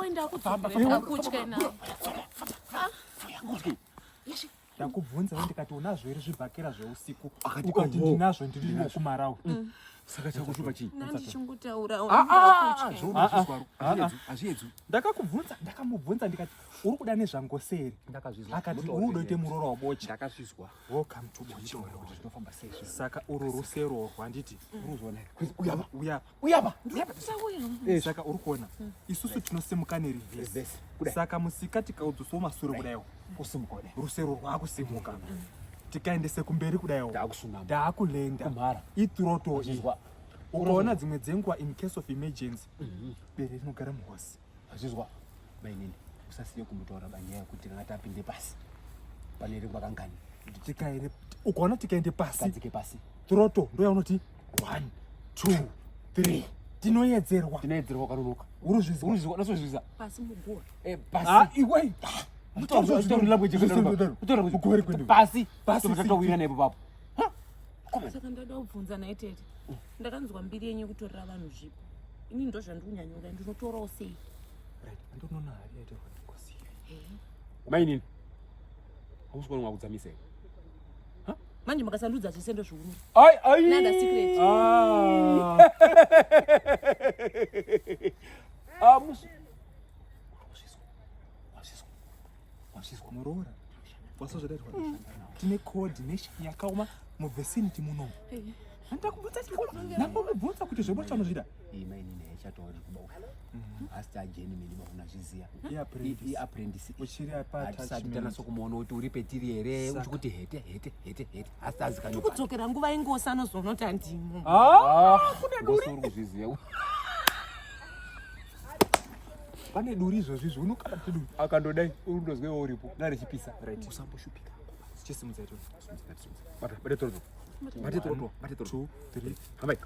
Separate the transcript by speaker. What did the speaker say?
Speaker 1: wenda kudzokera kutya nawo.
Speaker 2: Ndakubvunza ndikati unazvo ere zvibhakera zveusiku ukati ndinazvo ndiri kumarawi.
Speaker 3: Saka chakushupa chii?
Speaker 1: Nandichingutaura
Speaker 3: Azviedzu.
Speaker 2: Ndakamubvunza ndikati uri kuda nezvangoseri.
Speaker 3: Ndakazvizwa.
Speaker 2: Akati uri kudoite muroro wabocha.
Speaker 3: Ndakazvizwa.
Speaker 2: Welcome to bocha.
Speaker 3: Kuti zvinofamba sei?
Speaker 2: Saka uri rusero rwanditi.
Speaker 3: Uruzona.
Speaker 2: Uyapa.
Speaker 1: Saka
Speaker 2: uri kuona. Isusu tinosimuka nereverse. Saka musika tikaudzosawo mashure kudayo.
Speaker 3: Kusimuka.
Speaker 2: Rusero rwakusimuka. Tikaendese kumberi kudayo. Ndakulenda.
Speaker 3: Kumhara.
Speaker 2: Ithuroto izwa. Ukaona dzimwe dzenguwa in case of emergency. Bere rinogara muhosi.
Speaker 3: Azvizwa. Mainini. Usasiye kumutaura banyaya kuti kana tapinde pasi. Pane rimwe kangani.
Speaker 2: Tikaende ukaona tikaende pasi.
Speaker 3: Kadzike pasi.
Speaker 2: Thuroto ndoya unoti 1 2 3 tinoyedzerwa
Speaker 3: kanonoka.
Speaker 2: Uruzvizwa
Speaker 3: nasozvizwa.
Speaker 1: pasi mugora.
Speaker 2: Pasi iwe.
Speaker 3: Pasi totawira nepo papo.
Speaker 1: Saka ndada kubvunza naye tete. Ndakanzwa mbiri yenyu kutorera vanhu zvipo. Ini ndo zvandikunyanyura ndinotorawo sei?
Speaker 2: Right, ndinoona hari yaita kuti ngosiye.
Speaker 3: Mainini. Hausikuona mwakudzamisa.
Speaker 1: Manje makasandudza zvese ndo zvikuru.
Speaker 3: Ai.
Speaker 1: Nada secret.
Speaker 2: Wasizwa murora. Wasozvodaitwa. Tine coordination yakaoma muvicinity muno. Ndakubvunza kuti zvobocha unozvida.
Speaker 3: Mainini haichatauri kubauka. Asi ajeni mini unazviziya.
Speaker 2: Apprentice. Uchiri
Speaker 3: atisati tanaso kumuona kuti uri petiri here uchikuti hete asi tazikanyuka
Speaker 1: kudzokera nguva ingosi anozonoti handimo.
Speaker 3: Ngosi uri kuzviziya.
Speaker 2: Pane duri izvozvizvo unokana kuti duri
Speaker 3: akandodai uri kundozwewo uripo ndarechipisa.
Speaker 2: Usamboshupika. Chisimudza icho.
Speaker 3: Bate toroto.
Speaker 2: 2 3
Speaker 3: Hambai.